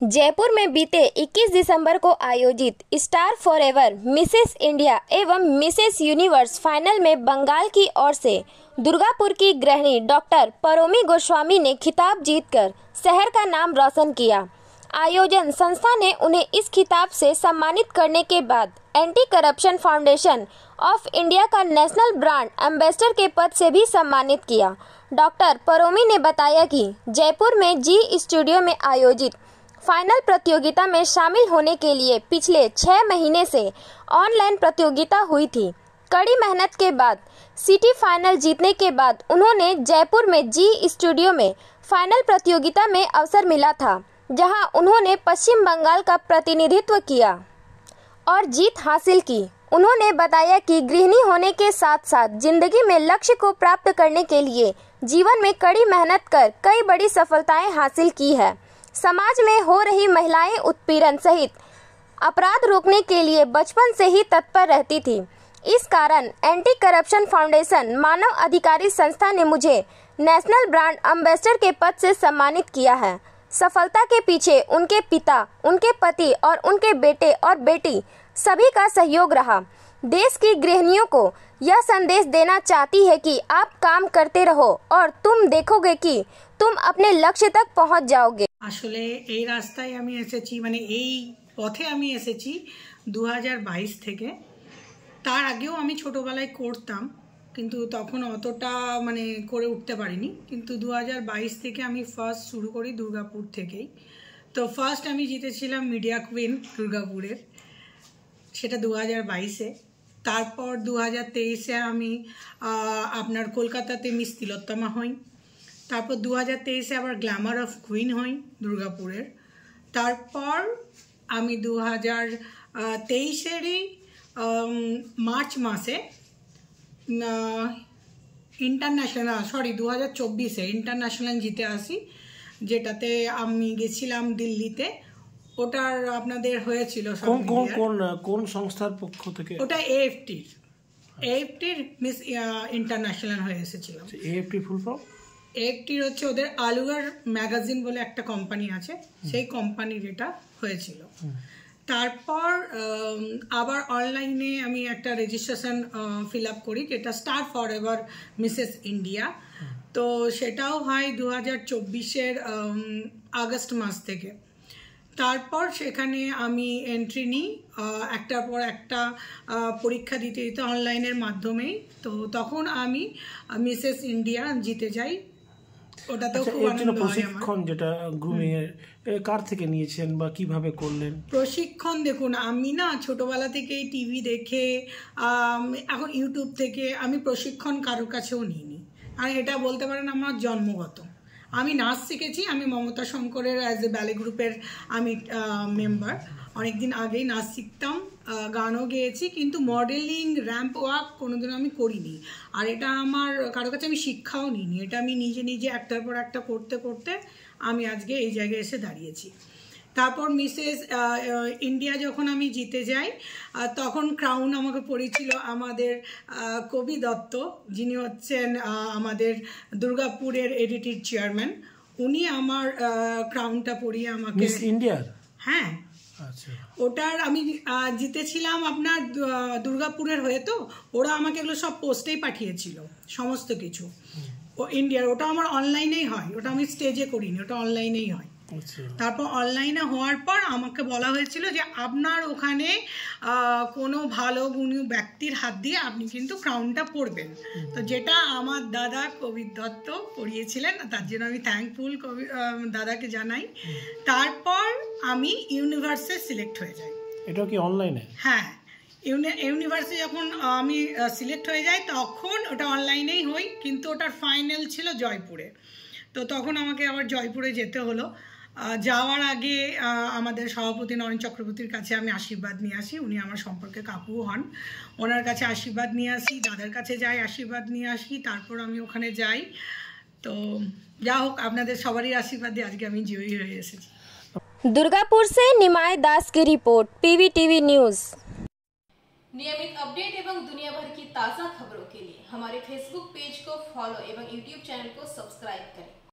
जयपुर में बीते 21 दिसंबर को आयोजित स्टार फॉरएवर मिसेस इंडिया एवं मिसेस यूनिवर्स फाइनल में बंगाल की ओर से दुर्गापुर की गृहिणी डॉक्टर परोमी गोस्वामी ने खिताब जीतकर शहर का नाम रोशन किया। आयोजन संस्था ने उन्हें इस खिताब से सम्मानित करने के बाद anti corruption foundation of India का नेशनल ब्रांड एम्बेसडर के पद से भी सम्मानित किया। डॉक्टर परोमी ने बताया कि जयपुर में जी स्टूडियो में आयोजित फाइनल प्रतियोगिता में शामिल होने के लिए पिछले 6 महीने से ऑनलाइन प्रतियोगिता हुई थी। कड़ी मेहनत के बाद सिटी फाइनल जीतने के बाद उन्होंने जयपुर में जी स्टूडियो में फाइनल प्रतियोगिता में अवसर मिला था, जहां उन्होंने पश्चिम बंगाल का प्रतिनिधित्व किया और जीत हासिल की। उन्होंने बताया कि गृहिणी होने के साथ साथ जिंदगी में लक्ष्य को प्राप्त करने के लिए जीवन में कड़ी मेहनत कर कई बड़ी सफलताएं हासिल की है। समाज में हो रही महिलाएं उत्पीड़न सहित अपराध रोकने के लिए बचपन से ही तत्पर रहती थी। इस कारण एंटी करप्शन फाउंडेशन मानव अधिकारी संस्था ने मुझे नेशनल ब्रांड एम्बेसडर के पद से सम्मानित किया है। सफलता के पीछे उनके पिता, उनके पति और उनके बेटे और बेटी सभी का सहयोग रहा। देश की गृहिणियों को यह संदेश देना चाहती है कि आप काम करते रहो और तुम देखोगे कि तुम अपने लक्ष्य तक पहुंच जाओगे। আসলে এই রাস্তায় আমি এসেছি, মানে এই পথে আমি এসেছি 2022 থেকে। তার আগেও আমি ছোটবেলায় করতাম, কিন্তু তখন অতটা মানে করে উঠতে পারিনি। কিন্তু 2022 থেকে আমি ফার্স্ট শুরু করি দুর্গাপুর থেকেই। তো ফার্স্ট আমি জিতেছিলাম মিডিয়া কুইন দুর্গাপুরের, সেটা 2022-এ। তারপর 2023-এ আমি আপনার কলকাতাতে মিস তিলোত্তমা হই। তারপর 2023-এ আবার গ্ল্যামার অফ কুইন হই দুর্গাপুরের। তারপর আমি 2023-এরই মার্চ মাসে ইন্টারন্যাশনাল 2024-এ ইন্টারন্যাশনাল জিতে আসি, যেটাতে আমি গেছিলাম দিল্লিতে। ওটার আপনাদের হয়েছিল কোন সংস্থার পক্ষ থেকে? ওটা এএফটির মিস ইন্টারন্যাশনাল হয়ে এসেছিল। AFT full form? এএফটির হচ্ছে ওদের আলুয়ার ম্যাগাজিন বলে একটা কোম্পানি আছে, সেই কোম্পানির এটা হয়েছিল। তারপর আবার অনলাইনে আমি একটা রেজিস্ট্রেশন ফিল আপ করি, যেটা স্টার ফরএভার মিসেস ইন্ডিয়া। তো সেটাও হয় 2024-এর আগস্ট মাস থেকে। তারপর সেখানে আমি এন্ট্রি নিই, একটার পর একটা পরীক্ষা দিতে দিতে অনলাইনের মাধ্যমেই। তো তখন আমি মিসেস ইন্ডিয়া জিতে যাই। ওটাতেও খুব আনন্দ হয়। প্রশিক্ষণ যেটা গ্রুমিং এর কার থেকে নিয়েছেন বা কিভাবে করলেন? প্রশিক্ষণ দেখুন, আমি না ছোটবেলা থেকেই টিভি দেখে, এখন ইউটিউব থেকে আমি প্রশিক্ষণ কারোর কাছেও নিইনি। আর এটা বলতে পারেন আমার জন্মগত। আমি নাচ শিখেছি, আমি মমতা শঙ্করের অ্যাজ এ ব্যালে গ্রুপের আমি মেম্বার। অনেকদিন আগেই নাচ শিখতাম, গানও গেয়েছি, কিন্তু মডেলিং, র্যাম্প ওয়াক কোনোদিনও আমি করিনি। আর এটা আমার কারো কাছে আমি শিক্ষাও নিইনি। এটা আমি নিজে নিজে একটার পর একটা করতে করতে আমি আজকে এই জায়গায় এসে দাঁড়িয়েছি। তারপর মিসেস ইন্ডিয়া যখন আমি জিতে যাই, তখন ক্রাউন আমাকে পড়েছিল আমাদের কবি দত্ত, যিনি হচ্ছেন আমাদের দুর্গাপুরের এডিটির চেয়ারম্যান। উনি আমার ক্রাউনটা পরিয়ে আমাকে মিস ইন্ডিয়া, হ্যাঁ আচ্ছা, ওটার আমি জিতেছিলাম আপনার দুর্গাপুরের হয়ে। তো ওরা আমাকে এগুলো সব পোস্টেই পাঠিয়েছিল সমস্ত কিছু। ও ইন্ডিয়ার ওটা আমার অনলাইনেই হয়, ওটা আমি স্টেজে করিনি, ওটা অনলাইনেই হয়। তারপর অনলাইনে হওয়ার পর আমাকে বলা হয়েছিল যে আপনার ওখানে কোনো ভালো গুণী ব্যক্তির হাত দিয়ে আপনি কিন্তু ক্রাউনটা পরবেন। তো যেটা আমার দাদা কবি দত্ত পরিয়েছিলেন, তার জন্য আমি থ্যাঙ্কফুল দাদাকে জানাই। তারপর আমি ইউনিভার্সে সিলেক্ট হয়ে যাই। এটা কি অনলাইনে? হ্যাঁ, ইউনিভার্সে যখন আমি সিলেক্ট হয়ে যাই তখন ওটা অনলাইনেই হই, কিন্তু ওটার ফাইনাল ছিল জয়পুরে। তো তখন আমাকে আবার জয়পুরে যেতে হলো। যাওয়ার আগে আমাদের সভাপতি নরেন চক্রবর্তীর কাছে আমি আশীর্বাদ নিয়ে আসি। উনি আমার সম্পর্কে কাকুও হন। ওনার কাছে আশীর্বাদ নিয়ে আসি, দাদার কাছে যাই, আশীর্বাদ নিয়ে আসি। তারপর আমি ওখানে যাই। তো যা হোক, আপনাদের সবারই আশীর্বাদ দিয়ে আজকে আমি জয়ী হয়ে এসেছি। दुर्गापुर से निमाय दास की रिपोर्ट, पीवीटीवी न्यूज़। नियमित अपडेट एवं दुनिया भर की ताज़ा खबरों के लिए हमारे फेसबुक पेज को फॉलो एवं यूट्यूब चैनल को सब्सक्राइब करें।